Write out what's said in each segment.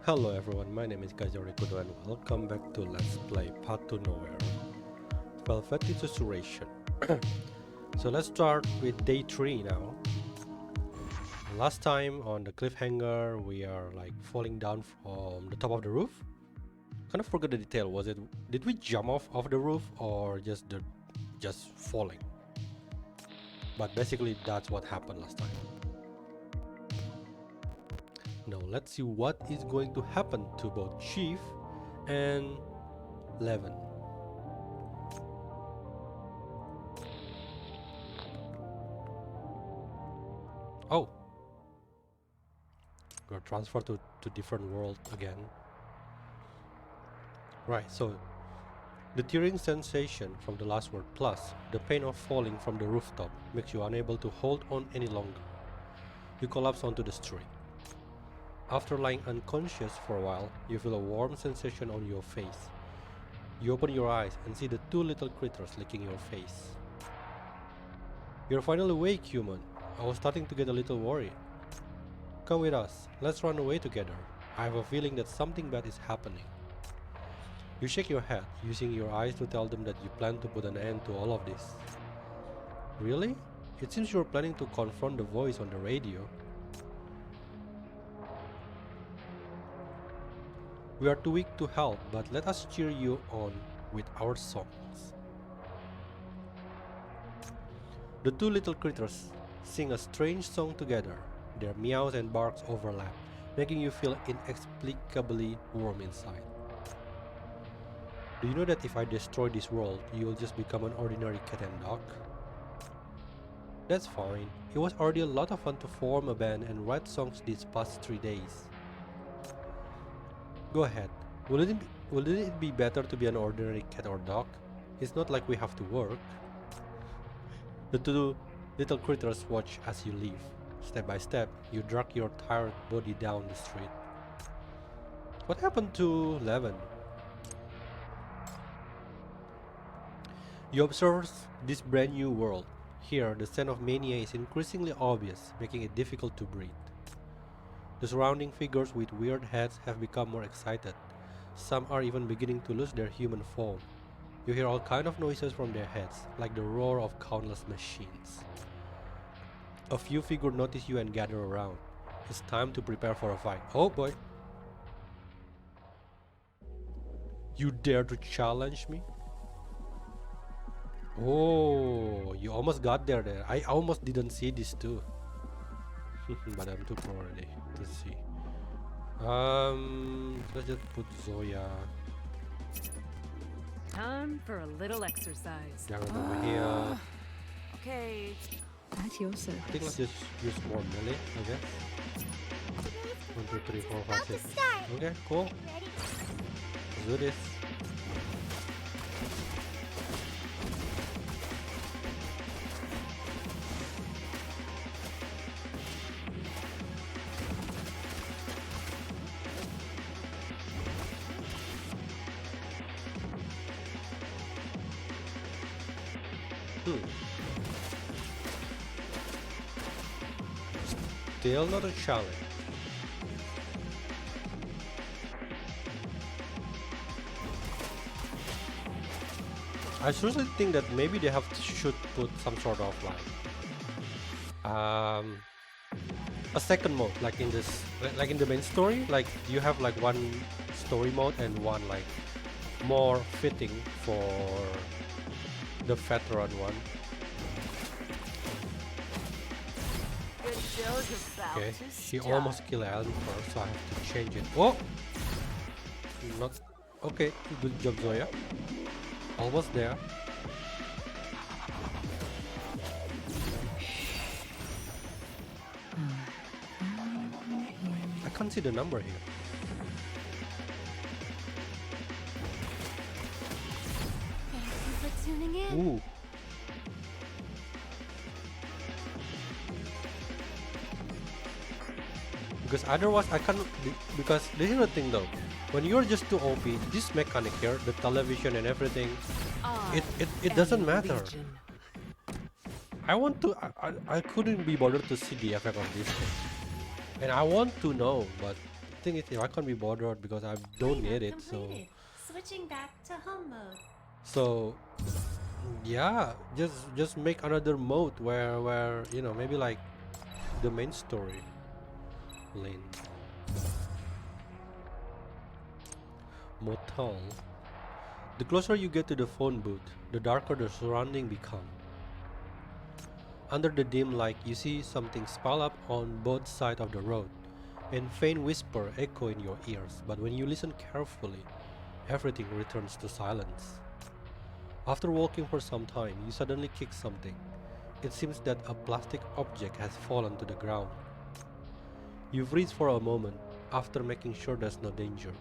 Hello everyone, my name is Kajorikudo and welcome back to Let's Play Path to Nowhere, Velvety Susurration. So let's start with day 3 now. Last time on the cliffhanger we are like falling down from the top of the roof. Kind of forgot the detail. Did we jump off the roof or just falling? But basically that's what happened last time. Now let's see what is going to happen to both Chief and Levin. Oh, we're transferred to different world again. Right, so the tearing sensation from the last word plus the pain of falling from the rooftop makes you unable to hold on any longer. You collapse onto the street. After lying unconscious for a while, you feel a warm sensation on your face. You open your eyes and see the two little critters licking your face. You're finally awake, human. I was starting to get a little worried. Come with us. Let's run away together. I have a feeling that something bad is happening. You shake your head, using your eyes to tell them that you plan to put an end to all of this. Really? It seems you're planning to confront the voice on the radio. We are too weak to help, but let us cheer you on with our songs. The two little critters sing a strange song together. Their meows and barks overlap, making you feel inexplicably warm inside. Do you know that if I destroy this world, you will just become an ordinary cat and dog? That's fine. It was already a lot of fun to form a band and write songs these past 3 days. Go ahead. Wouldn't it be better to be an ordinary cat or dog? It's not like we have to work. The two little critters watch as you leave. Step by step, you drag your tired body down the street. What happened to Levin? You observe this brand new world. Here, the scent of mania is increasingly obvious, making it difficult to breathe. The surrounding figures with weird heads have become more excited. Some are even beginning to lose their human form. You hear all kinds of noises from their heads, like the roar of countless machines. A few figures notice you and gather around. It's time to prepare for a fight. Oh boy! You dare to challenge me? Oh, you almost got there. I almost didn't see this too. But I'm too poor already to see. Let's just put Zoya. Time for a little exercise. Darren over here. Okay. At your I think let's service. just use more melee, I guess. 1, 2, 3, 4, 5, 6. Okay, cool. Let's do this. Still not a challenge. I seriously think that maybe they should put some sort of a second mode, like in the main story. Like you have like one story mode and one like more fitting for the veteran one. Okay, he almost killed Alan first, so I have to change it. Oh! Not... Okay, good job Zoya. Almost there. I can't see the number here. Thank you for tuning in. Ooh. Because otherwise I can't, because this is the thing though, when you're just too OP, this mechanic here, the television and everything, it doesn't matter. Legion. I couldn't be bothered to see the effect of this thing. And I want to know, but thing is, I can't be bothered because I don't need it. Completed. Switching back to home mode. So yeah, just make another mode where you know, maybe like the main story lane. Motel. The closer you get to the phone booth, the darker the surrounding become. Under the dim light, you see something spell up on both sides of the road, and faint whisper echo in your ears. But when you listen carefully, everything returns to silence. After walking for some time, you suddenly kick something. It seems that a plastic object has fallen to the ground. You freeze for a moment. After making sure there's no danger,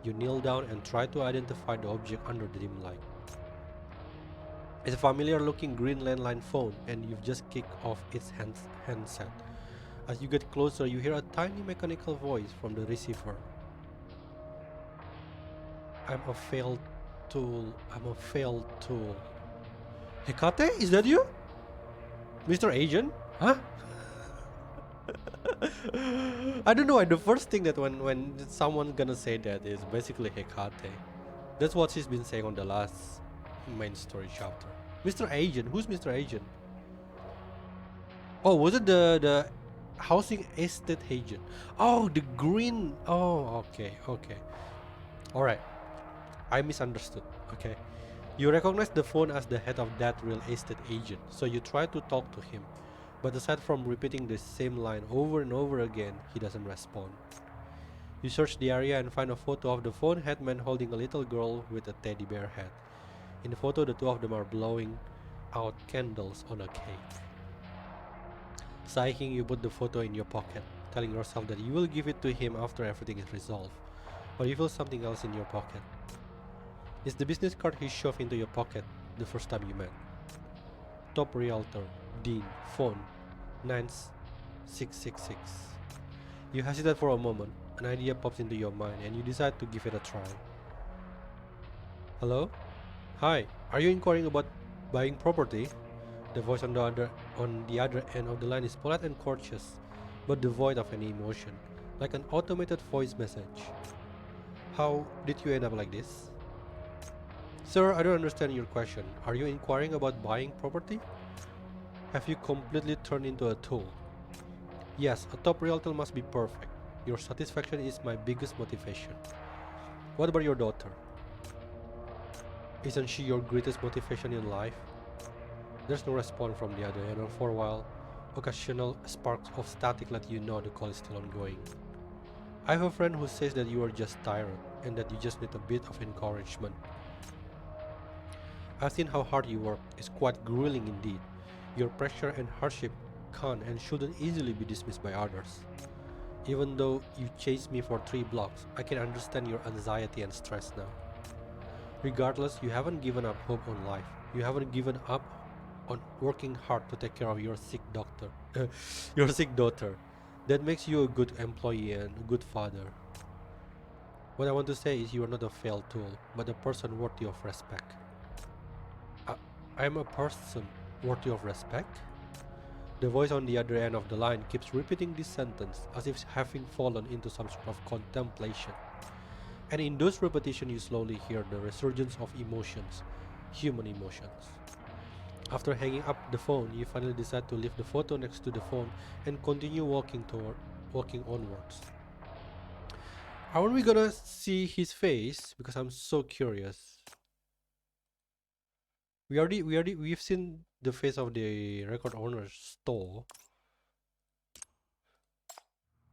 you kneel down and try to identify the object under the dim light. It's a familiar looking green landline phone, and you've just kicked off its handset. As you get closer, you hear a tiny mechanical voice from the receiver. I'm a failed tool. Hekate, is that you? Mr. Agent? Huh? I don't know, the first thing that when someone's gonna say that is basically Hekate. That's what she's been saying on the last main story chapter. Mr. Agent, who's Mr. Agent? Oh, was it the housing estate agent? Oh, the green. Oh, okay. Alright, I misunderstood. Okay, you recognize the phone as the head of that real estate agent, so you try to talk to him, but aside from repeating the same line over and over again, he doesn't respond. You search the area and find a photo of the phone headman holding a little girl with a teddy bear head. In the photo, the two of them are blowing out candles on a cake. Sighing, you put the photo in your pocket, telling yourself that you will give it to him after everything is resolved, but you feel something else in your pocket. It's the business card he shoved into your pocket the first time you met. Top Realtor, Dean, phone, 9666. You hesitate for a moment, an idea pops into your mind and you decide to give it a try. Hello? Hi, are you inquiring about buying property? The voice on the other end of the line is polite and courteous, but devoid of any emotion, like an automated voice message. How did you end up like this? Sir, I don't understand your question. Are you inquiring about buying property? Have you completely turned into a tool? Yes, a top realtor must be perfect. Your satisfaction is my biggest motivation. What about your daughter? Isn't she your greatest motivation in life? There's no response from the other end, and for a while, occasional sparks of static let you know the call is still ongoing. I have a friend who says that you are just tired, and that you just need a bit of encouragement. I've seen how hard you work. It's quite grueling indeed. Your pressure and hardship can't and shouldn't easily be dismissed by others. Even though you chased me for 3 blocks, I can understand your anxiety and stress now. Regardless, you haven't given up hope on life. You haven't given up on working hard to take care of your sick daughter. That makes you a good employee and a good father. What I want to say is you are not a failed tool, but a person worthy of respect. I am a person worthy of respect? The voice on the other end of the line keeps repeating this sentence as if having fallen into some sort of contemplation. And in those repetitions you slowly hear the resurgence of emotions, human emotions. After hanging up the phone, you finally decide to leave the photo next to the phone and continue walking onwards. Aren't we gonna see his face? Because I'm so curious. We've seen the face of the record owner's store.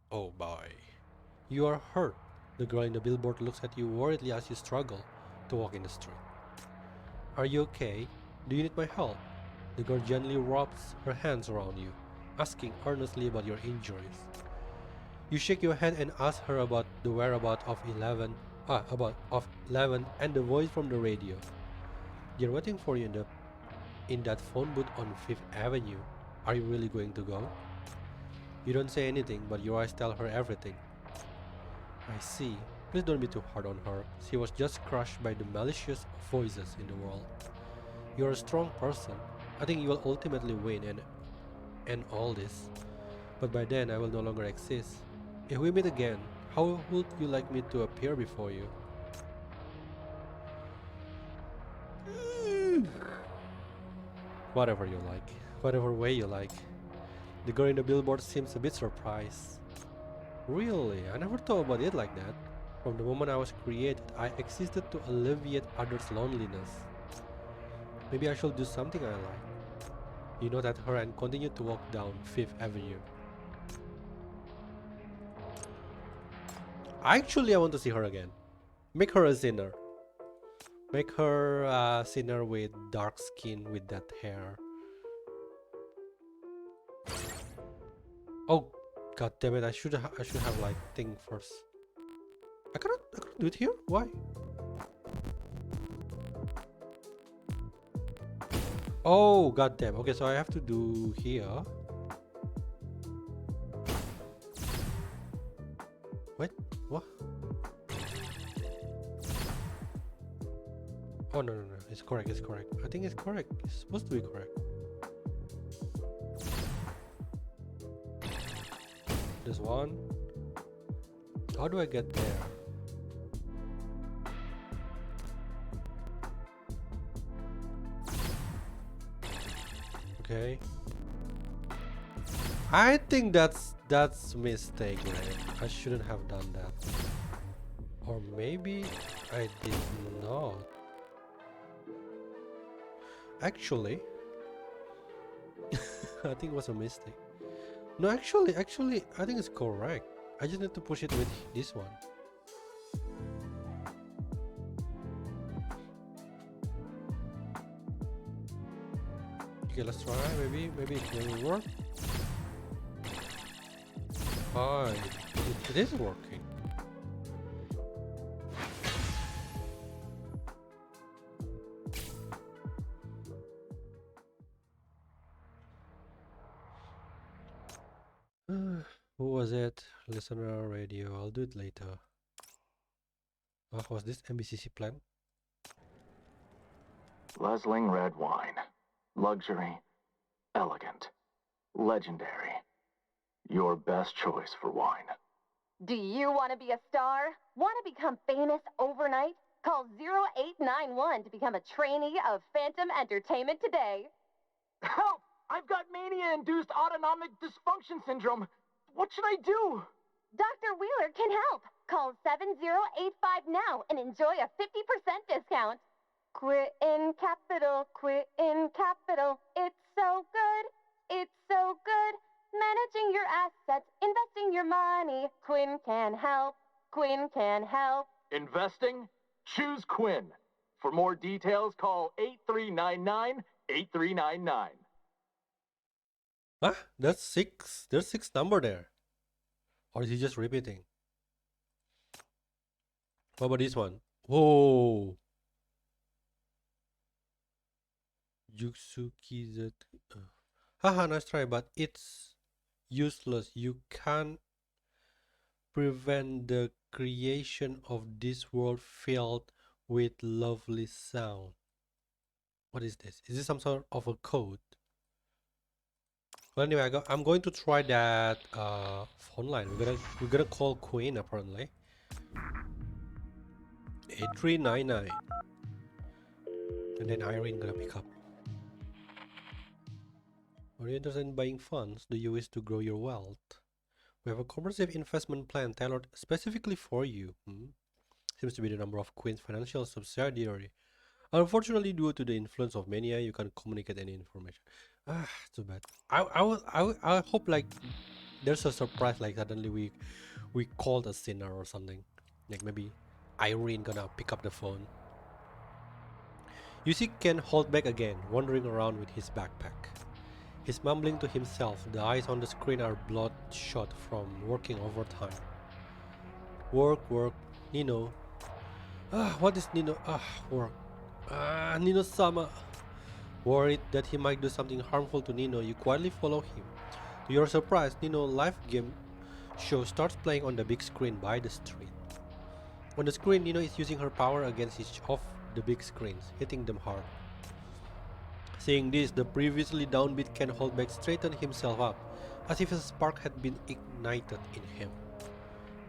Oh boy. You are hurt. The girl in the billboard looks at you worriedly as you struggle to walk in the street. Are you okay? Do you need my help? The girl gently wraps her hands around you, asking earnestly about your injuries. You shake your head and ask her about the whereabouts of 11 and the voice from the radio. They're waiting for you in that phone booth on 5th Avenue. Are you really going to go? You don't say anything, but your eyes tell her everything. I see. Please don't be too hard on her. She was just crushed by the malicious voices in the world. You're a strong person. I think you will ultimately win and end all this. But by then I will no longer exist. If we meet again, How would you like me to appear before you? Whatever you like. Whatever way you like. The girl in the billboard seems a bit surprised. Really? I never thought about it like that. From the moment I was created, I existed to alleviate others' loneliness. Maybe I should do something I like. You nod at her and continue to walk down Fifth Avenue. Actually, I want to see her again. Make her a sinner. Make her a sinner with dark skin with that hair. Oh, god damn it! I should have like thing first. I cannot do it here. Why? Oh god damn. Okay, so I have to do here. Wait, what? Oh no. It's correct. It's correct. I think it's correct. It's supposed to be correct. This one. How do I get there? Okay. I think that's a mistake, right? I shouldn't have done that. Or maybe I did not. Actually, I think it was a mistake. No, actually, I think it's correct. I just need to push it with this one. Okay, let's try. Maybe it will work. Hi, it is working. Who was it? Listener radio. I'll do it later. Was this MBCC plan? Lesling red wine. Luxury. Elegant. Legendary. Your best choice for wine. Do you want to be a star? Want to become famous overnight? Call 0891 to become a trainee of Phantom Entertainment today. Help! I've got mania-induced autonomic dysfunction syndrome. What should I do? Dr. Wheeler can help. Call 7085 now and enjoy a 50% discount. Quit in capital, quit in capital. It's so good, it's so good. Managing your assets, investing your money. Quinn can help, Quinn can help. Investing? Choose Quinn. For more details, call 8399-8399. Huh? That's 6. There's 6 number there. Or is he just repeating? What about this one? Whoa. Yutsuki Z. Haha, nice try, but it's useless. You can't prevent the creation of this world filled with lovely sound. What is this? Is this some sort of a code? Well, anyway, I'm going to try that phone line. We're gonna call Queen apparently. 8399, and then Irene gonna pick up. Are you interested in buying funds? Do you wish to grow your wealth? We have a comprehensive investment plan tailored specifically for you. Seems to be the number of Queen's financial subsidiary. Unfortunately, due to the influence of mania, you can't communicate any information. Too bad. I hope like there's a surprise, like suddenly we called a sinner or something. Like maybe Irene gonna pick up the phone. You see Ken hold back again, wandering around with his backpack. He's mumbling to himself. The eyes on the screen are bloodshot from working overtime. Work, Nino. What is Nino? Work. Nino-sama. Worried that he might do something harmful to Nino, you quietly follow him. To your surprise, Nino's live game show starts playing on the big screen by the street. On the screen, Nino is using her power against each of the big screens, hitting them hard. Seeing this, the previously downbeat Ken Holdback straightened himself up, as if a spark had been ignited in him.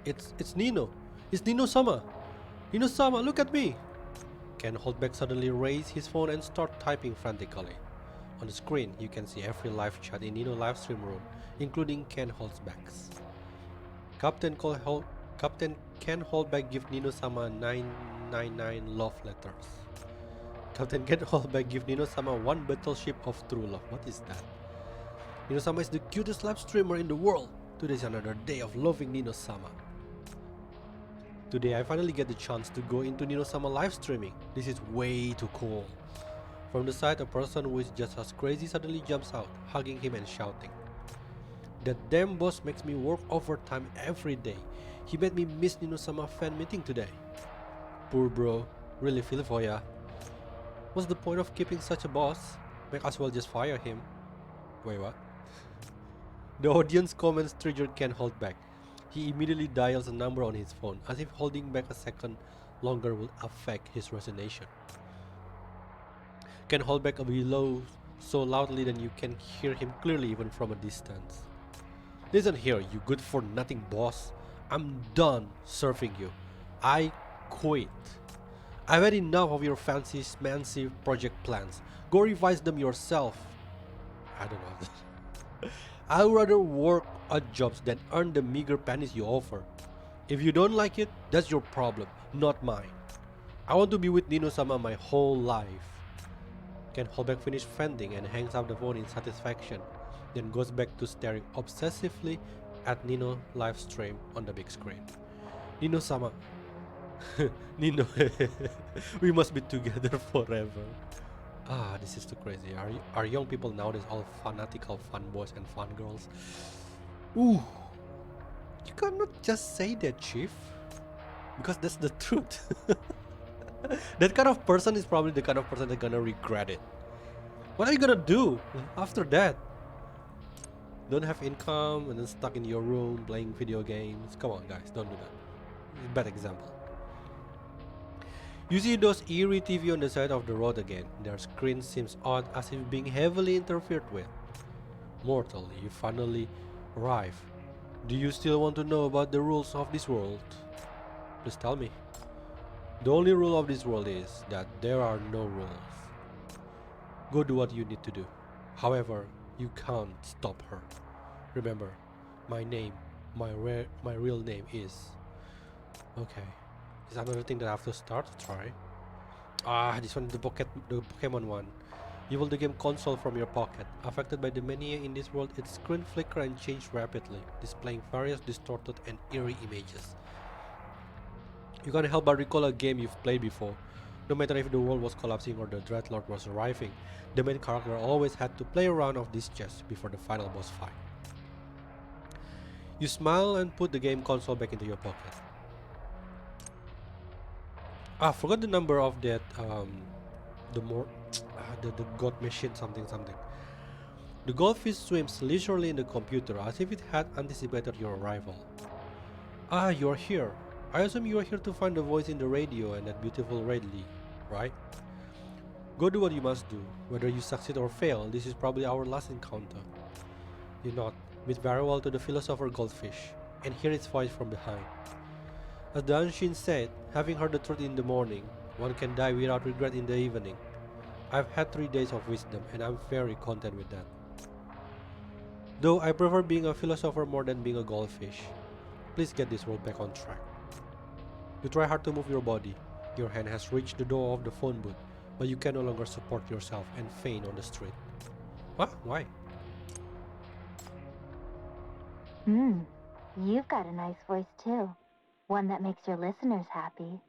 It's Nino. It's Nino-sama. Nino-sama, look at me. Ken Holdback suddenly raised his phone and started typing frantically. On the screen, you can see every live chat in Nino livestream room, including Ken Holdback's. Captain Ken Holdback give Nino-sama 999 love letters. Captain Ken Holdback give Nino-sama one battleship of true love. What is that? Nino-sama is the cutest live streamer in the world. Today is another day of loving Nino-sama. Today I finally get the chance to go into Nino-sama live streaming. This is way too cool. From the side, a person who is just as crazy suddenly jumps out, hugging him and shouting. That damn boss makes me work overtime every day. He made me miss Nino-sama fan meeting today. Poor bro, really feel for ya. What's the point of keeping such a boss? Might as well just fire him. Wait, what? The audience comments triggered Ken Holdback. He immediately dials a number on his phone, as if holding back a second longer would affect his resignation. Ken Holdback below so loudly that you can hear him clearly even from a distance. Listen here, you good-for-nothing boss. I'm done serving you. I quit. I've had enough of your fancy schmancy project plans. Go revise them yourself. I don't know. I'd rather work odd jobs than earn the meager pennies you offer. If you don't like it, that's your problem, not mine. I want to be with Nino-sama my whole life. Ken Holdback finishes fending and hangs up the phone in satisfaction, then goes back to staring obsessively at Nino live stream on the big screen. Nino-sama. Nino, we must be together forever. Ah, this is too crazy. Are young people nowadays all fanatical fanboys and fangirls? Ooh, you cannot just say that, Chief, because that's the truth. That kind of person is probably the kind of person that's gonna regret it. What are you gonna do after that? Don't have income and then stuck in your room playing video games. Come on, guys, don't do that. Bad example. You see those eerie TV on the side of the road again. Their screen seems odd, as if being heavily interfered with. Mortal, you finally arrive. Do you still want to know about the rules of this world? Please tell me. The only rule of this world is that there are no rules. Go do what you need to do. However, you can't stop her. Remember, my real name is... Okay. Is another thing that I have to start to try. This one, the Pokemon one. You hold the game console from your pocket. Affected by the mania in this world, its screen flicker and change rapidly, displaying various distorted and eerie images. You can't help but recall a game you've played before. No matter if the world was collapsing or the Dreadlord was arriving, the main character always had to play a round of this chess before the final boss fight. You smile and put the game console back into your pocket. I forgot the number of that, the god machine something. The goldfish swims leisurely in the computer as if it had anticipated your arrival. You're here. I assume you are here to find the voice in the radio and that beautiful Radley, right? Go do what you must do. Whether you succeed or fail, this is probably our last encounter. You nod, meet very well to the philosopher goldfish, and hear its voice from behind. As the ancient said, having heard the truth in the morning, one can die without regret in the evening. I've had 3 days of wisdom, and I'm very content with that. Though I prefer being a philosopher more than being a goldfish. Please get this world back on track. You try hard to move your body. Your hand has reached the door of the phone booth, but you can no longer support yourself and faint on the street. What? Why? You've got a nice voice too. One that makes your listeners happy.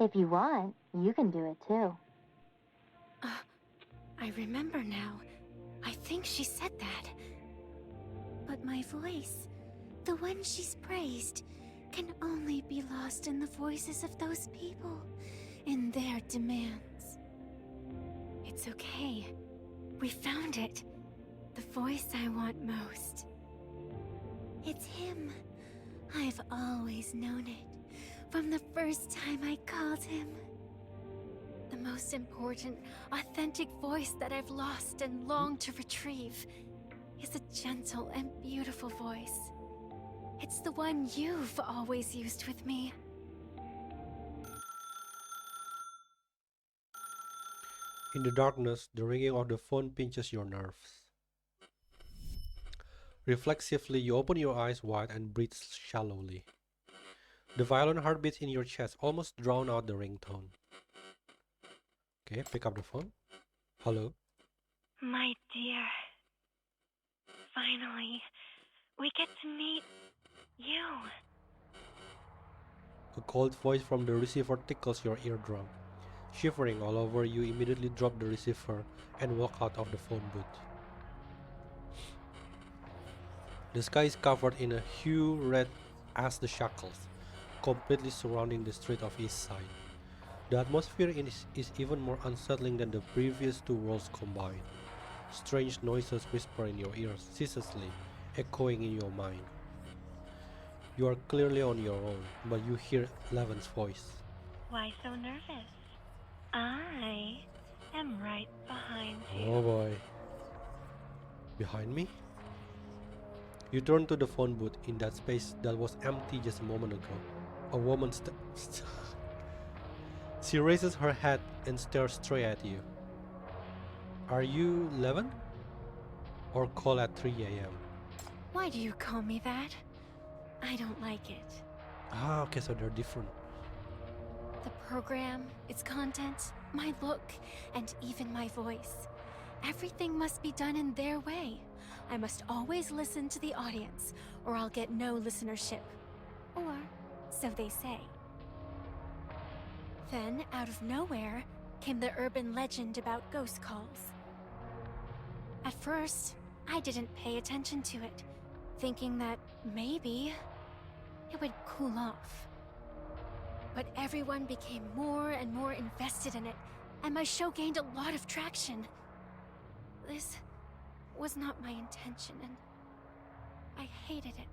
If you want, you can do it too. I remember now. I think she said that. But my voice, the one she's praised, can only be lost in the voices of those people, in their demands. It's okay. We found it. The voice I want most. It's him. I've always known it, from the first time I called him. The most important, authentic voice that I've lost and longed to retrieve is a gentle and beautiful voice. It's the one you've always used with me. In the darkness, the ringing of the phone pinches your nerves. Reflexively, you open your eyes wide and breathe shallowly. The violent heartbeats in your chest almost drown out the ringtone. Okay, pick up the phone. Hello? My dear. Finally, we get to meet you. A cold voice from the receiver tickles your eardrum. Shivering all over, you immediately drop the receiver and walk out of the phone booth. The sky is covered in a hue red as the shackles, completely surrounding the street of East Side. The atmosphere is even more unsettling than the previous two worlds combined. Strange noises whisper in your ears, ceaselessly echoing in your mind. You are clearly on your own, but you hear Levin's voice. Why so nervous? I am right behind you. Oh boy. Behind me? You turn to the phone booth in that space that was empty just a moment ago. A woman She raises her head and stares straight at you. Are you Levin? Or call at 3 a.m.? Why do you call me that? I don't like it. Ah, okay, so they're different. The program, its content, my look, and even my voice. Everything must be done in their way. I must always listen to the audience, or I'll get no listenership. Or so they say. Then, out of nowhere, came the urban legend about ghost calls. At first, I didn't pay attention to it, thinking that maybe it would cool off. But everyone became more and more invested in it, and my show gained a lot of traction. This was not my intention, and I hated it.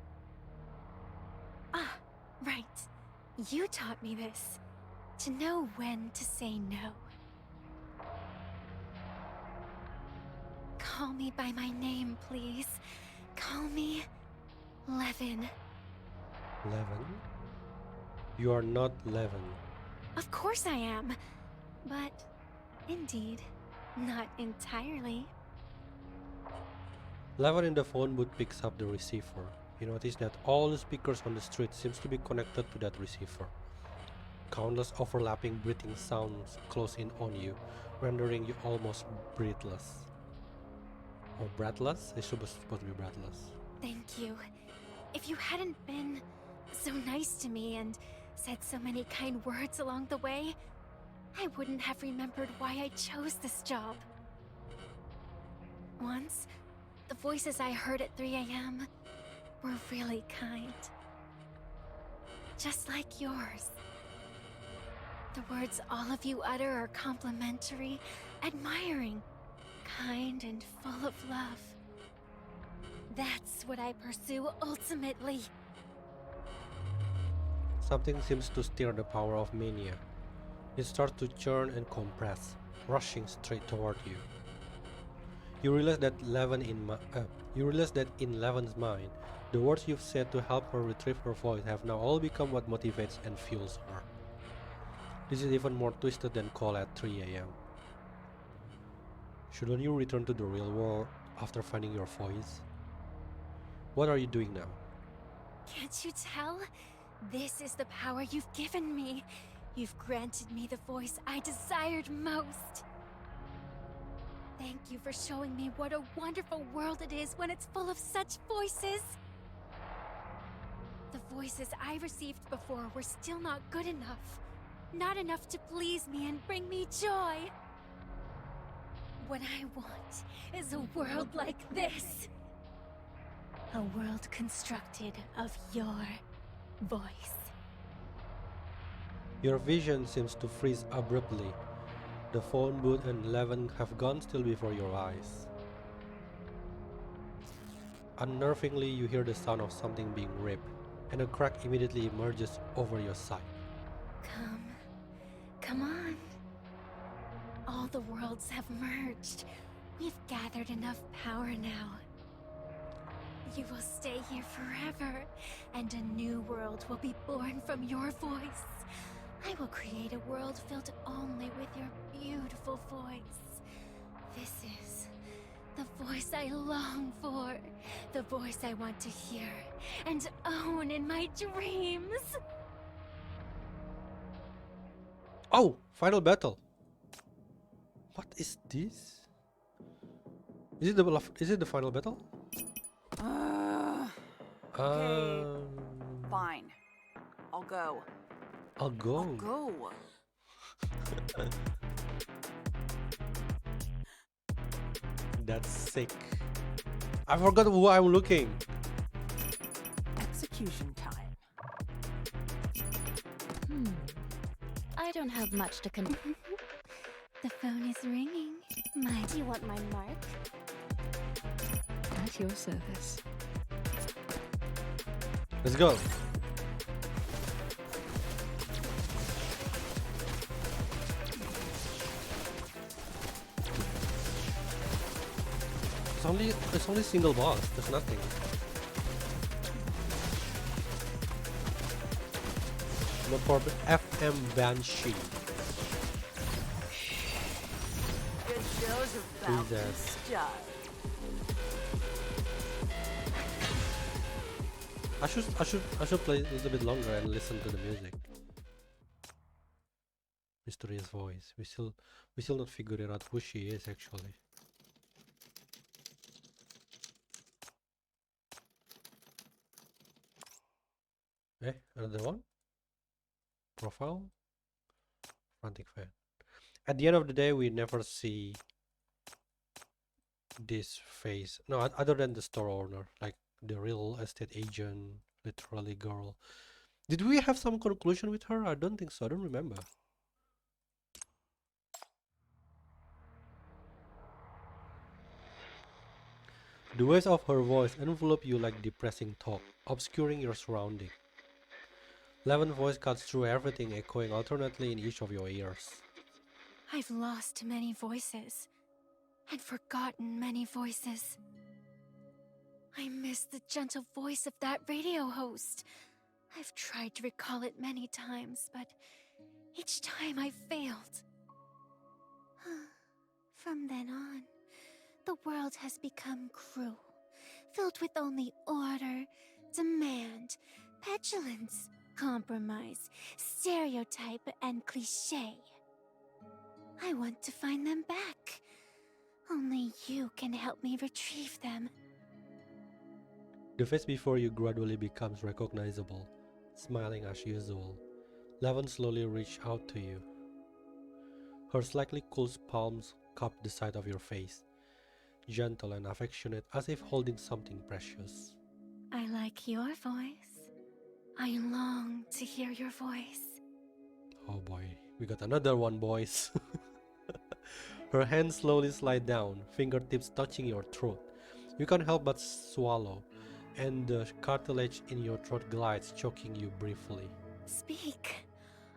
Ah, right. You taught me this. To know when to say no. Call me by my name, please. Call me Levin. Levin? You are not Levin. Of course I am. But, indeed, not entirely. Levin in the phone booth picks up the receiver. You notice that all the speakers on the street seems to be connected to that receiver. Countless overlapping breathing sounds close in on you, rendering you almost breathless. Or breathless? It's supposed to be breathless. Thank you. If you hadn't been so nice to me and said so many kind words along the way, I wouldn't have remembered why I chose this job. Once, the voices I heard at 3 a.m. were really kind. Just like yours. The words all of you utter are complimentary, admiring, kind, and full of love. That's what I pursue ultimately. Something seems to stir the power of mania. It starts to churn and compress, rushing straight toward you. You realize that in Levin's mind, the words you've said to help her retrieve her voice have now all become what motivates and fuels her. This is even more twisted than call at 3 a.m. Shouldn't you return to the real world after finding your voice? What are you doing now? Can't you tell? This is the power you've given me. You've granted me the voice I desired most. Thank you for showing me what a wonderful world it is when it's full of such voices. The voices I received before were still not good enough. Not enough to please me and bring me joy. What I want is a world like this. A world constructed of your voice. Your vision seems to freeze abruptly. The phone booth and Levin have gone still before your eyes. Unnervingly, you hear the sound of something being ripped, and a crack immediately emerges over your sight. Come on. All the worlds have merged. We've gathered enough power now. You will stay here forever, and a new world will be born from your voice. I will create a world filled only with your beautiful voice. This is the voice I long for, the voice I want to hear and own in my dreams. Oh, final battle. What is this? Is it the final battle? Okay. Fine. I'll go. I'll go. I'll go. That's sick. I forgot who I'm looking. Execution time. I don't have much to The phone is ringing. Do you want my mark? At your service. Let's go. It's only single boss. There's nothing. Not for FM Banshee. Good show's about to that? start. I should play a little bit longer and listen to the music. Mysterious voice. We still not figuring out who she is actually. Another one. Profile. Frantic fan. At the end of the day, we never see this face. No, other than the store owner, like the real estate agent, literally girl. Did we have some conclusion with her? I don't think so. I don't remember. The waves of her voice envelop you like depressing talk, obscuring your surrounding. Levin's voice cuts through everything, echoing alternately in each of your ears. I've lost many voices and forgotten many voices. I miss the gentle voice of that radio host. I've tried to recall it many times, but each time I failed. From then on, the world has become cruel, filled with only order, demand, petulance, compromise, stereotype, and cliché. I want to find them back. Only you can help me retrieve them. The face before you gradually becomes recognizable, smiling as usual. Levin slowly reaches out to you. Her slightly cool palms cup the side of your face, gentle and affectionate as if holding something precious. I like your voice. I long to hear your voice. Oh boy, we got another one, boys. Her hands slowly slide down, fingertips touching your throat. You can't help but swallow, and the cartilage in your throat glides, choking you briefly. Speak.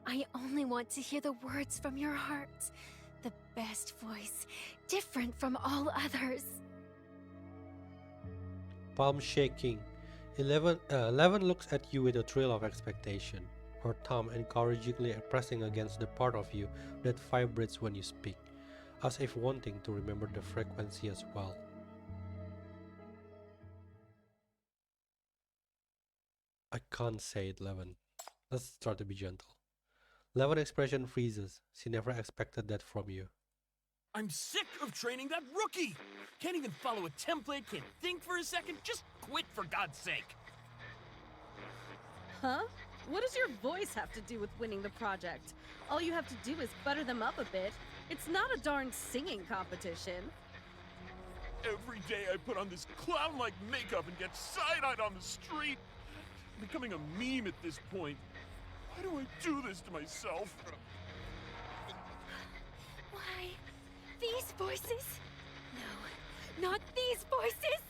I only want to hear the words from your heart. The best voice, different from all others. Palm shaking, Levin looks at you with a thrill of expectation, her thumb encouragingly pressing against the part of you that vibrates when you speak, as if wanting to remember the frequency as well. I can't say it, Levin. Let's try to be gentle. Levin's expression freezes. She never expected that from you. I'm sick of training that rookie! Can't even follow a template, can't think for a second, just quit for God's sake! Huh? What does your voice have to do with winning the project? All you have to do is butter them up a bit. It's not a darn singing competition. Every day I put on this clown-like makeup and get side-eyed on the street. I'm becoming a meme at this point. Why do I do this to myself? Why? These voices? No, not these voices!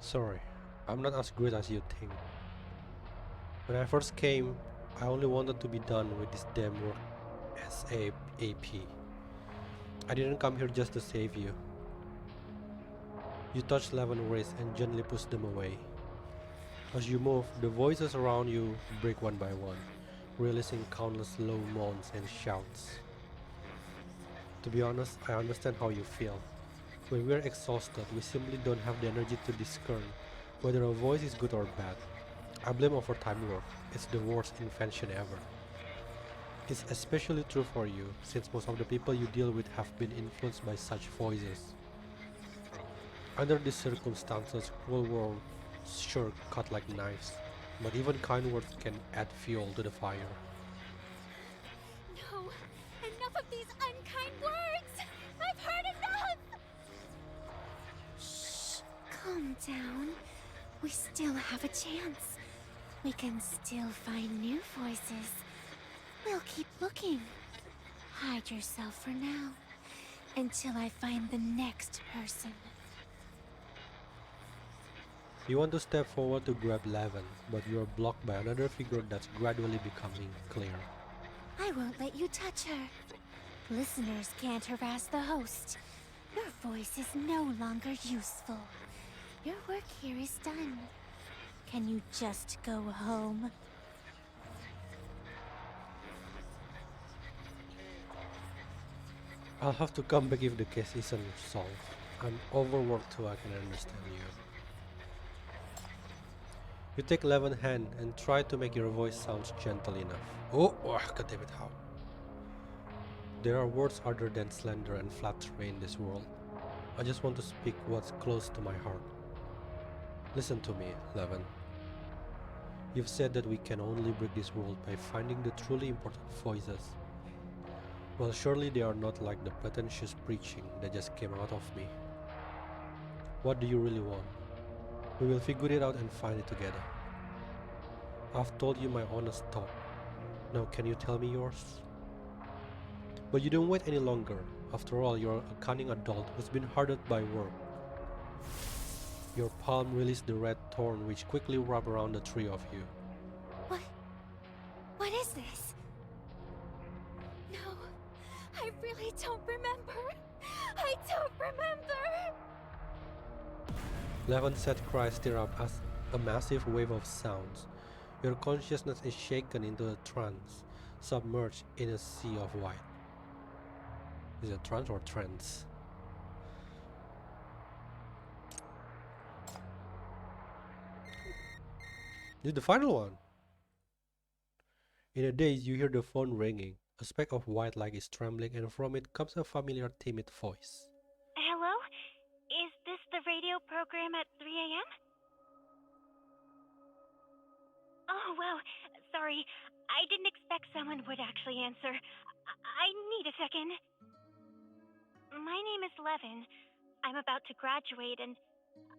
Sorry, I'm not as great as you think. When I first came, I only wanted to be done with this damn work ASAP. I didn't come here just to save you. You touch Levan's wrist and gently push them away. As you move, the voices around you break one by one, releasing countless low moans and shouts. To be honest, I understand how you feel. When we're exhausted, we simply don't have the energy to discern whether a voice is good or bad. I blame overtime work. It's the worst invention ever. It's especially true for you, since most of the people you deal with have been influenced by such voices. Under these circumstances, cruel words sure cut like knives, but even kind words can add fuel to the fire. No, enough of these unkind words! I've heard enough! Shh, calm down. We still have a chance. We can still find new voices. We'll keep looking. Hide yourself for now, until I find the next person. You want to step forward to grab Levin, but you are blocked by another figure that's gradually becoming clear. I won't let you touch her. Listeners can't harass the host. Your voice is no longer useful. Your work here is done. Can you just go home? I'll have to come back if the case isn't solved. I'm overworked too, I can understand you. You take Levin's hand and try to make your voice sound gentle enough. Oh, god damn it, how? There are words other than slender and flattery in this world. I just want to speak what's close to my heart. Listen to me, Levin. You've said that we can only break this world by finding the truly important voices. Well, surely they are not like the pretentious preaching that just came out of me. What do you really want? We will figure it out and find it together. I've told you my honest thought. Now can you tell me yours? But you don't wait any longer. After all, you're a cunning adult who's been hardened by work. Your palm released the red thorn which quickly wrapped around the three of you. What is this? No, I really don't remember. I don't remember. Levin's sad cries stir up as a massive wave of sounds. Your consciousness is shaken into a trance, submerged in a sea of white. Is it trance or trance? This is the final one. In a daze, you hear the phone ringing. A speck of white light is trembling, and from it comes a familiar, timid voice. Hello? Is this the radio program at 3 a.m.? Oh, well, sorry. I didn't expect someone would actually answer. I need a second. My name is Levin. I'm about to graduate, and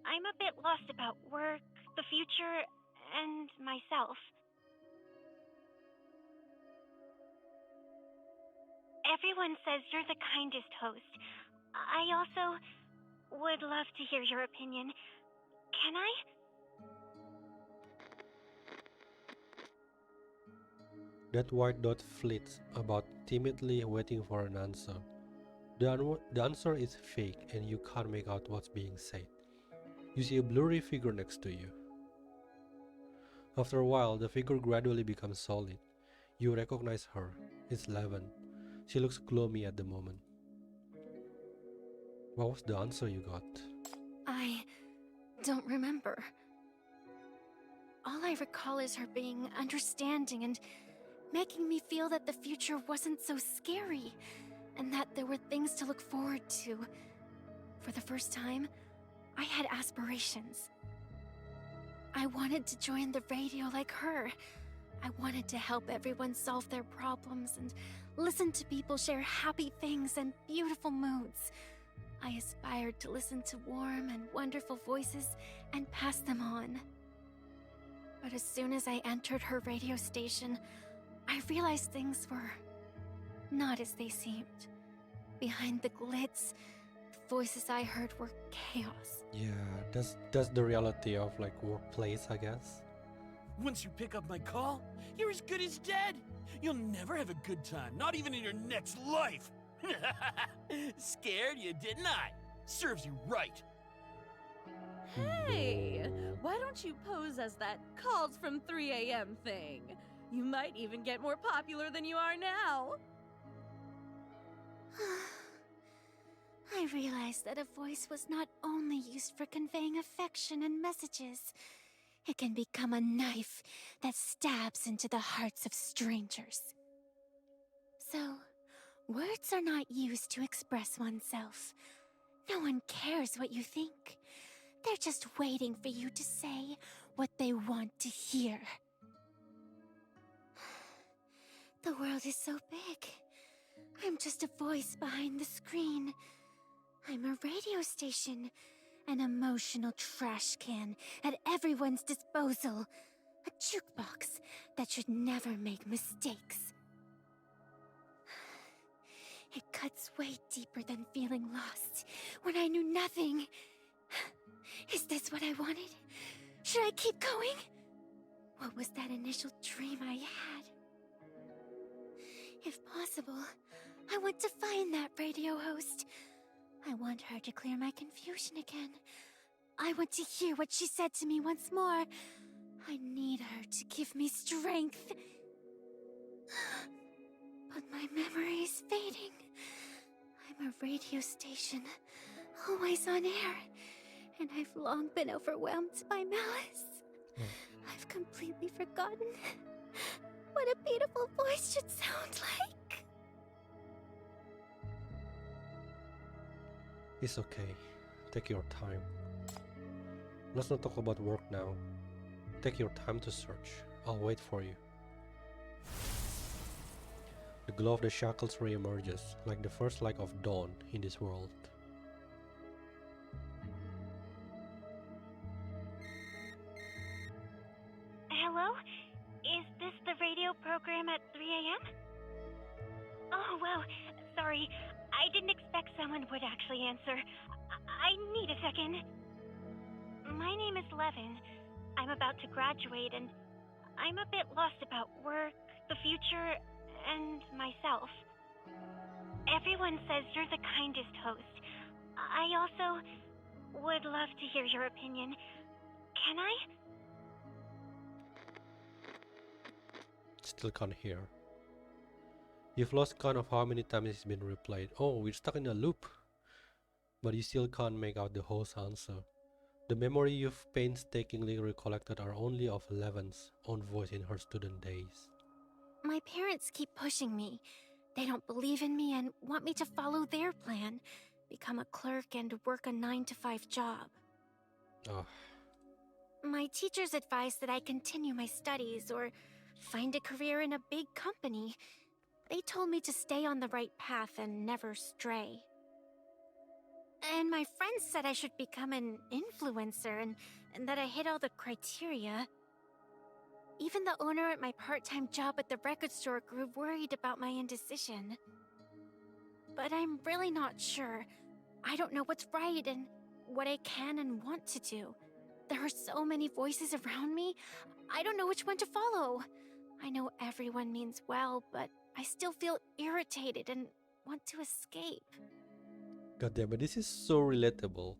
I'm a bit lost about work, the future, and myself. Everyone says you're the kindest host. I also would love to hear your opinion. Can I? That white dot flits about, timidly waiting for an answer. The answer is fake, and you can't make out what's being said. You see a blurry figure next to you. After a while, the figure gradually becomes solid. You recognize her. It's Levin. She looks gloomy at the moment. What was the answer you got? I don't remember. All I recall is her being understanding and making me feel that the future wasn't so scary, and that there were things to look forward to. For the first time, I had aspirations. I wanted to join the radio like her. I wanted to help everyone solve their problems and listen to people share happy things and beautiful moods. I aspired to listen to warm and wonderful voices and pass them on. But as soon as I entered her radio station, I realized things were not as they seemed. Behind the glitz, the voices I heard were chaos. Yeah, that's the reality of like workplace, I guess. Once you pick up my call, you're as good as dead. You'll never have a good time, not even in your next life. Scared you, didn't I? Serves you right. Hey, No. why don't you pose as that calls from 3 a.m. thing? You might even get more popular than you are now. I realized that a voice was not only used for conveying affection and messages, it can become a knife that stabs into the hearts of strangers. So, words are not used to express oneself. No one cares what you think. They're just waiting for you to say what they want to hear. The world is so big. I'm just a voice behind the screen. I'm a radio station, an emotional trash can at everyone's disposal, a jukebox that should never make mistakes. It cuts way deeper than feeling lost when I knew nothing. Is this what I wanted? Should I keep going? What was that initial dream I had? If possible, I want to find that radio host. I want her to clear my confusion again. I want to hear what she said to me once more. I need her to give me strength. But my memory is fading. I'm a radio station, always on air, and I've long been overwhelmed by malice. I've completely forgotten what a beautiful voice should sound like. It's okay. Take your time. Let's not talk about work now. Take your time to search. I'll wait for you. The glow of the shackles re-emerges, like the first light of dawn in this world. Hello? Is this the radio program at 3 a.m.? Oh, well, sorry. I didn't expect someone would actually answer. I need a second. My name is Levin. I'm about to graduate, and I'm a bit lost about work, the future, and myself. Everyone says you're the kindest host. I also would love to hear your opinion. Can I? Still can't hear. You've lost count of how many times it's been replayed. Oh, we're stuck in a loop. But you still can't make out the host's answer. The memory you've painstakingly recollected are only of Levin's own voice in her student days. My parents keep pushing me. They don't believe in me and want me to follow their plan, become a clerk and work a 9-to-5 job. Ugh. My teachers advise that I continue my studies or find a career in a big company. They told me to stay on the right path and never stray. And my friends said I should become an influencer and that I hit all the criteria. Even the owner at my part-time job at the record store grew worried about my indecision. But I'm really not sure. I don't know what's right and what I can and want to do. There are so many voices around me, I don't know which one to follow. I know everyone means well, but I still feel irritated and want to escape. God damn it, this is so relatable.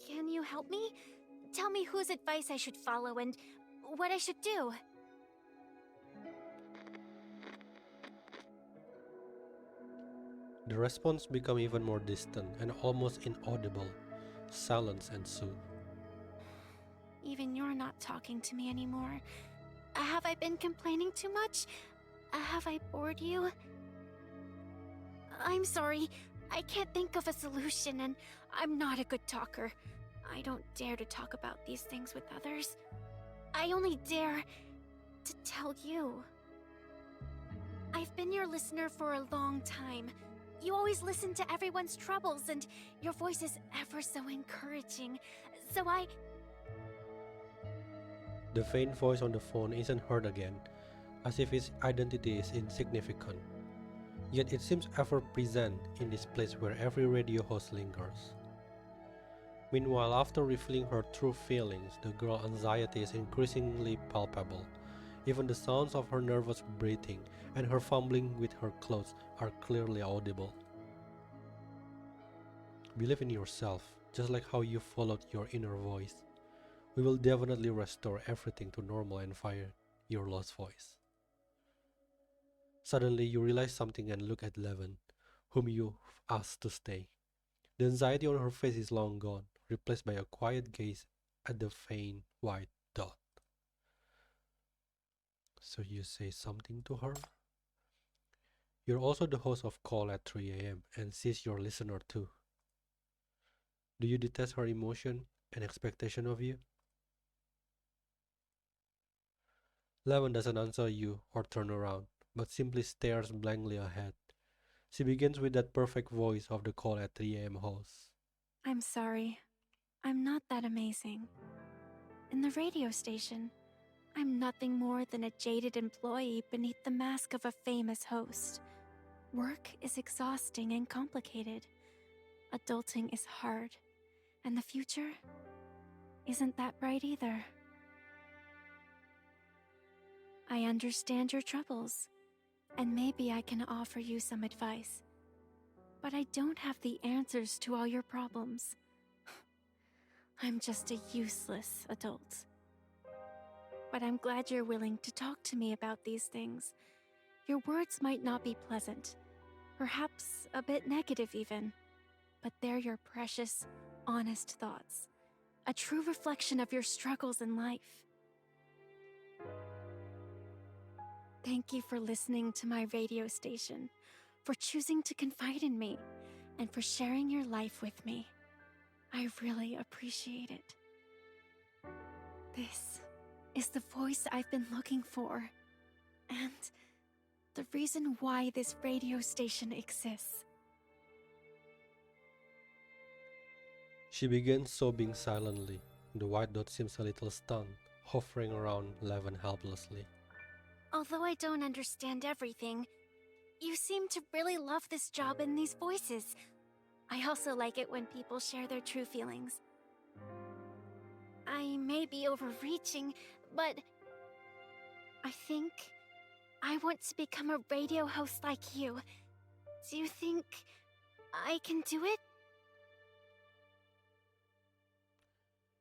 Can you help me? Tell me whose advice I should follow and what I should do. The response become even more distant and almost inaudible. Silence ensued. Even you're not talking to me anymore. Have I been complaining too much? Have I bored you? I'm sorry. I can't think of a solution and I'm not a good talker. I don't dare to talk about these things with others. I only dare to tell you. I've been your listener for a long time. You always listen to everyone's troubles and your voice is ever so encouraging. So The faint voice on the phone isn't heard again, as if its identity is insignificant. Yet it seems ever present in this place where every radio host lingers. Meanwhile, after revealing her true feelings, the girl's anxiety is increasingly palpable. Even the sounds of her nervous breathing and her fumbling with her clothes are clearly audible. Believe in yourself. just like how you followed your inner voice. We will definitely restore everything to normal and find your lost voice. Suddenly, you realize something and look at Levin, whom you asked to stay. The anxiety on her face is long gone, replaced by a quiet gaze at the faint white dot. So you say something to her? You're also the host of Call at 3 a.m. and she's your listener too. Do you detest her emotion and expectation of you? Levin doesn't answer you or turn around, but simply stares blankly ahead. She begins with that perfect voice of the Call at 3 a.m. host. I'm sorry. I'm not that amazing. In the radio station, I'm nothing more than a jaded employee beneath the mask of a famous host. Work is exhausting and complicated. Adulting is hard. And the future isn't that bright either. I understand your troubles, and maybe I can offer you some advice. But I don't have the answers to all your problems. I'm just a useless adult. But I'm glad you're willing to talk to me about these things. Your words might not be pleasant, perhaps a bit negative even, but they're your precious, honest thoughts, a true reflection of your struggles in life. Thank you for listening to my radio station, for choosing to confide in me, and for sharing your life with me. I really appreciate it. This is the voice I've been looking for, and the reason why this radio station exists. She begins sobbing silently. The white dot seems a little stunned, hovering around Levin helplessly. Although I don't understand everything, you seem to really love this job and these voices. I also like it when people share their true feelings. I may be overreaching, but I think I want to become a radio host like you. Do you think I can do it?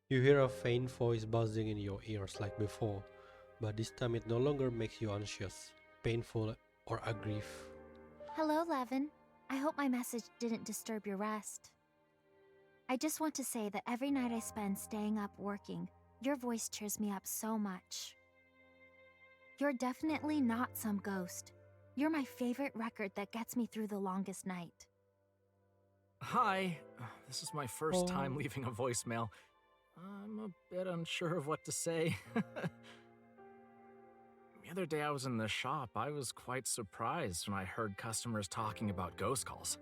You hear a faint voice buzzing in your ears like before, but this time it no longer makes you anxious, painful, or aggrieved. Hello, Levin. I hope my message didn't disturb your rest. I just want to say that every night I spend staying up working, your voice cheers me up so much. You're definitely not some ghost. You're my favorite record that gets me through the longest night. Hi. This is my first time leaving a voicemail. I'm a bit unsure of what to say. The other day I was in the shop, I was quite surprised when I heard customers talking about ghost calls.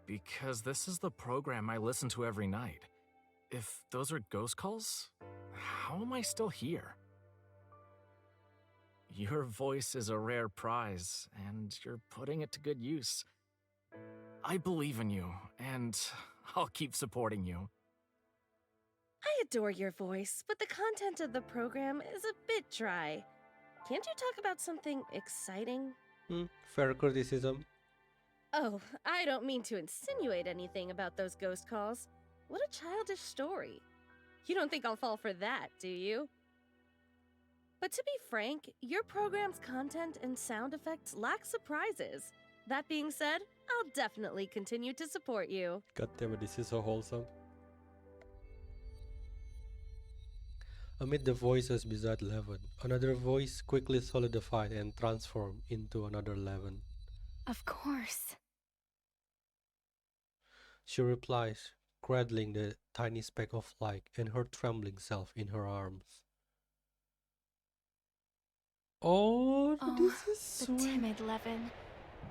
Because this is the program I listen to every night. If those are ghost calls, how am I still here? Your voice is a rare prize, and you're putting it to good use. I believe in you, and I'll keep supporting you. I adore your voice, but the content of the program is a bit dry. Can't you talk about something exciting? Fair criticism. Oh, I don't mean to insinuate anything about those ghost calls. What a childish story. You don't think I'll fall for that, do you? But to be frank, your program's content and sound effects lack surprises. That being said, I'll definitely continue to support you. God damn it, this is so wholesome. Amid the voices beside Levin, another voice quickly solidified and transformed into another Levin. Of course. She replies, cradling the tiny speck of light and her trembling self in her arms. Oh, this is the sweet. timid Levin,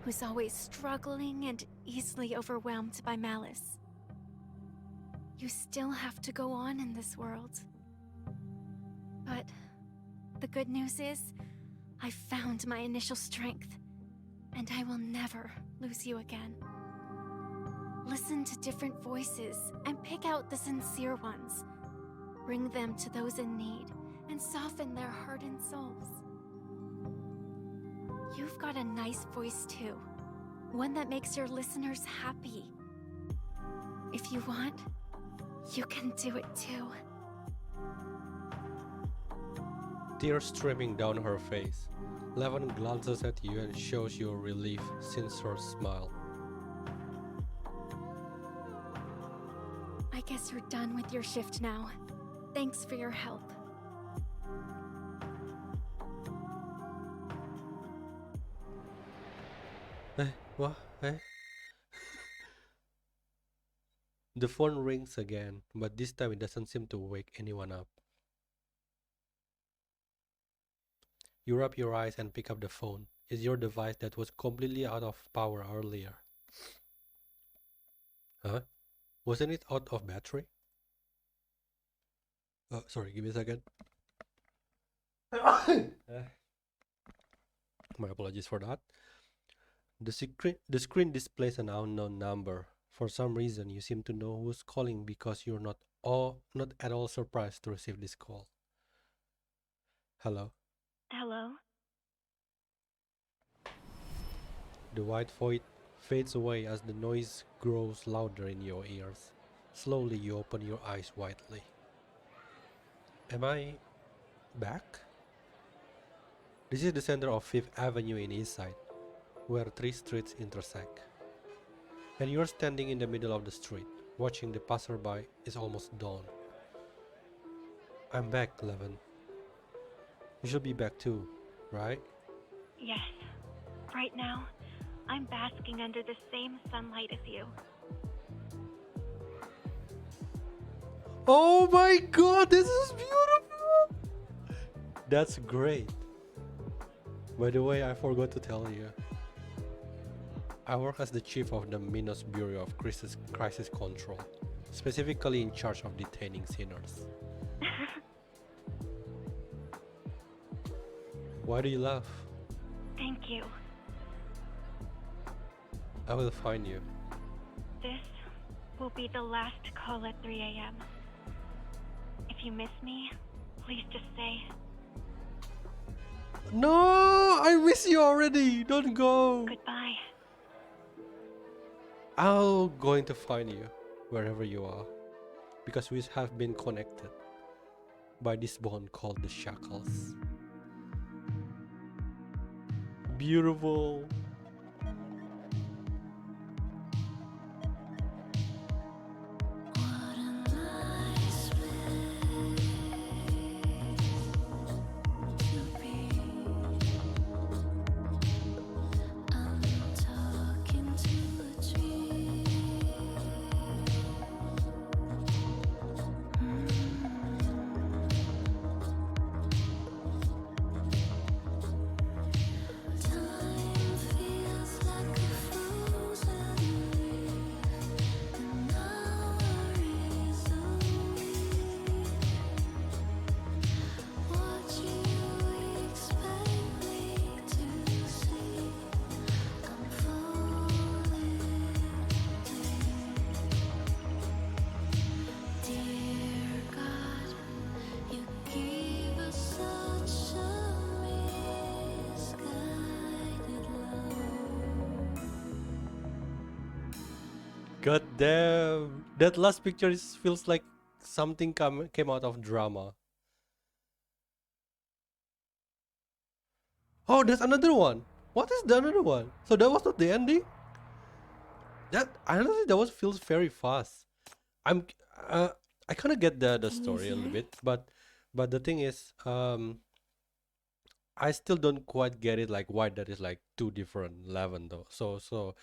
who's always struggling and easily overwhelmed by malice. You still have to go on in this world. But the good news is, I found my initial strength, and I will never lose you again. Listen to different voices and pick out the sincere ones. Bring them to those in need and soften their hardened souls. You've got a nice voice too, one that makes your listeners happy. If you want, You can do it too. Tears streaming down her face. Levin glances at you and shows you a relief, sincere smile. I guess you're done with your shift now. Thanks for your help. What? The phone rings again, but this time it doesn't seem to wake anyone up. You rub your eyes and pick up the phone. It's your device that was completely out of power earlier. Huh? Wasn't it out of battery? Sorry, give me a second. My apologies for that. The screen displays an unknown number. For some reason, you seem to know who's calling because you're not at all surprised to receive this call. Hello? Hello? The white void fades away as the noise grows louder in your ears. Slowly, you open your eyes widely. Am I back? This is the center of 5th Avenue in Eastside, where 3 streets intersect. And you're standing in the middle of the street, watching the passerby. It's almost dawn. I'm back, Levin. You should be back too, right? Yes. Right now, I'm basking under the same sunlight as you. Oh my god, this is beautiful! That's great. By the way, I forgot to tell you. I work as the chief of the Minos Bureau of Crisis Control, specifically in charge of detaining sinners. Why do you laugh? Thank you. I will find you. This will be the last call at 3 a.m. If you miss me, please just say. No, I miss you already. Don't go. Goodbye. I'm going to find you wherever you are, because we have been connected by this bond called the shackles. Beautiful. God damn, that last picture feels like something came out of drama. Oh, there's another one. What is the another one? So that was not the ending? That honestly, that feels very fast. I kind of get the story a little bit, but the thing is, I still don't quite get it, like why that is like 2 different Levin though. So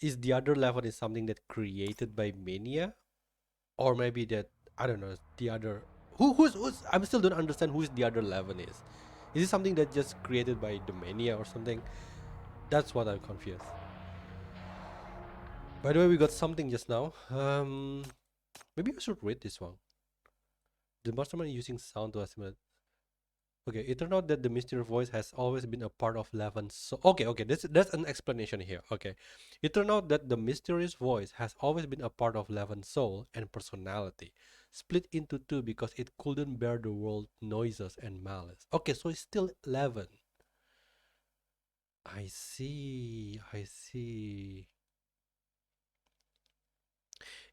is the other Levin is something that created by Mania, or maybe that, I don't know, the other who's I still don't understand who's the other Levin is. Is it something that just created by the Mania or something? That's what I'm confused. By the way, we got something just now. Maybe I should read this one. The mastermind using sound to estimate. Okay, it turned out that the mysterious voice has always been a part of Levin's soul. Okay, that's an explanation here. Okay, it turned out that the mysterious voice has always been a part of Levin's soul and personality, split into 2 because it couldn't bear the world noises and malice. Okay, so it's still Levin. I see.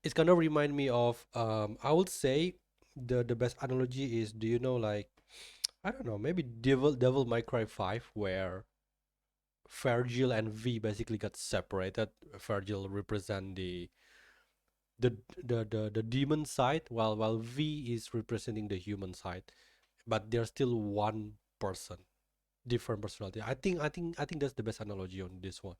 It's gonna remind me of I would say the best analogy is, do you know, like, I don't know, maybe Devil May Cry 5, where Virgil and V basically got separated. Virgil represent the demon side, while V is representing the human side, but they're still one person, different personality. I think that's the best analogy on this one.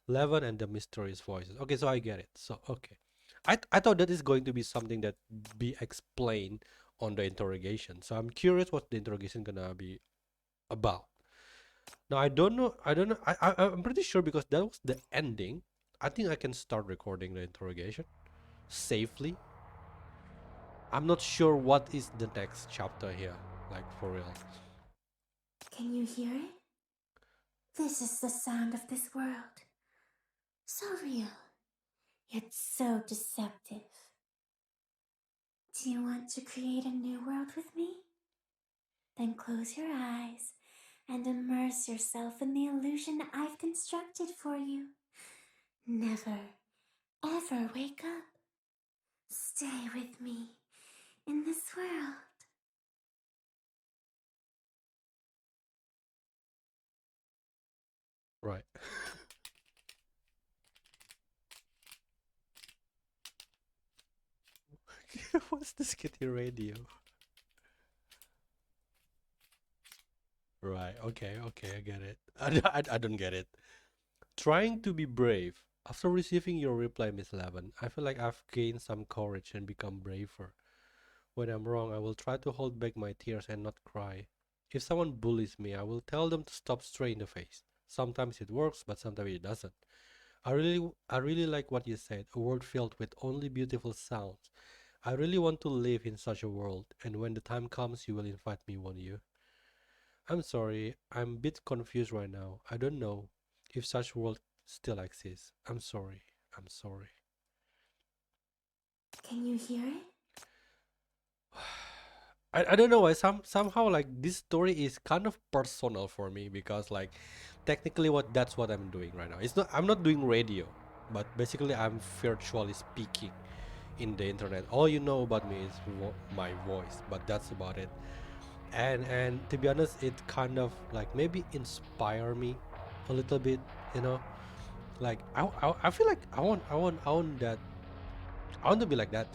Levin and the mysterious voices. Okay, so I get it. So okay, I thought that is going to be something that be explained on the interrogation. So I'm curious what the interrogation gonna be about. Now I don't know. I'm pretty sure because that was the ending. I think I can start recording the interrogation safely. I'm not sure what is the next chapter here, like for real. Can you hear it? This is the sound of this world. So real, yet so deceptive. Do you want to create a new world with me? Then close your eyes and immerse yourself in the illusion I've constructed for you. Never, ever wake up. Stay with me in this world. Right. What's the skitty radio? Right. Okay. Okay. I get it. I don't get it. Trying to be brave. After receiving your reply, Miss Levin, I feel like I've gained some courage and become braver. When I'm wrong, I will try to hold back my tears and not cry. If someone bullies me, I will tell them to stop straight in the face. Sometimes it works, but sometimes it doesn't. I really like what you said, a world filled with only beautiful sounds. I really want to live in such a world, and when the time comes, you will invite me, won't you? I'm sorry, I'm a bit confused right now. I don't know if such world still exists. I'm sorry. I'm sorry. Can you hear it? I don't know why somehow like this story is kind of personal for me, because like technically that's what I'm doing right now. I'm not doing radio, but basically I'm virtually speaking in the internet. All you know about me is my voice, but that's about it. And to be honest, it kind of like maybe inspire me a little bit, you know. Like I feel like I want that. I want to be like that.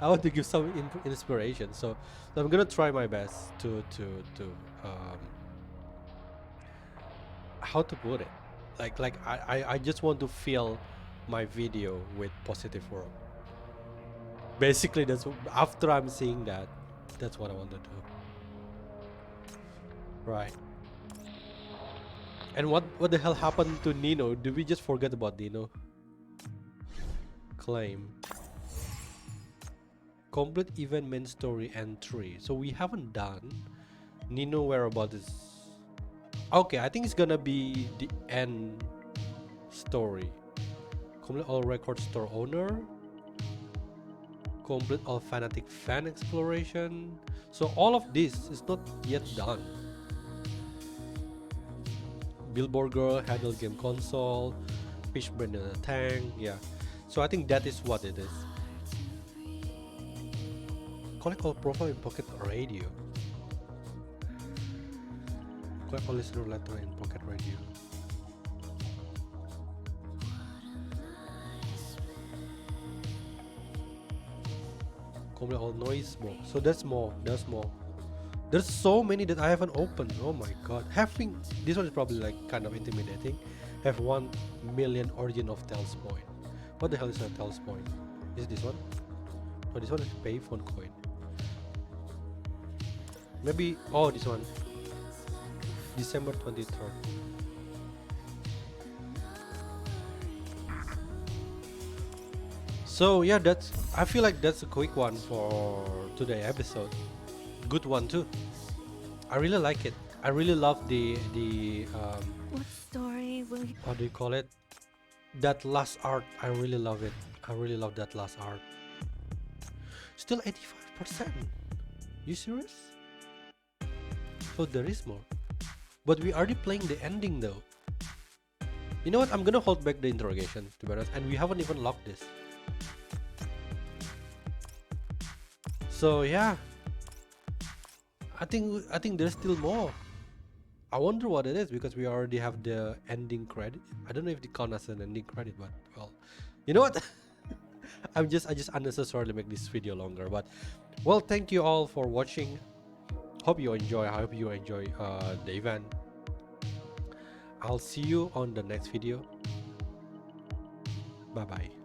I want to give some inspiration. So I'm gonna try my best to um how to put it. I just want to fill my video with positive world. Basically, after I'm seeing that, that's what I want to do. Right. And what the hell happened to Nino? Did we just forget about Nino? Claim. Complete event main story entry. So we haven't done Nino whereabouts is. Okay, I think it's gonna be the end story. Complete all record store owner. Complete all fanatic fan exploration. So all of this is not yet done. Billboard girl, handle game console, fish brand in a tank, yeah. So I think that is what it is. Collect all profile in pocket radio. Collect all listener letter in pocket radio. Complete all noise box. So there's more. There's so many that I haven't opened. Oh my god. Having this one is probably like kind of intimidating. Have 1 million origin of Tales point. What the hell is a Tales point? Is it this one? Oh, this one is payphone coin. Maybe, oh, this one. December 23rd. So yeah, I feel like that's a quick one for today's episode. Good one too. I really like it. I really love the What story will you... how do you call it? That last art. I really love it. I really love that last art. Still 85%. You serious? So there is more. But we already playing the ending though. You know what? I'm gonna hold back the interrogation, to be honest. And we haven't even locked this. So yeah, I think there's still more. I wonder what it is, because we already have the ending credit. I don't know if they count as an ending credit, but well, you know what? I just unnecessarily make this video longer. But well, thank you all for watching. Hope you enjoy. I hope you enjoy the event. I'll see you on the next video. Bye bye.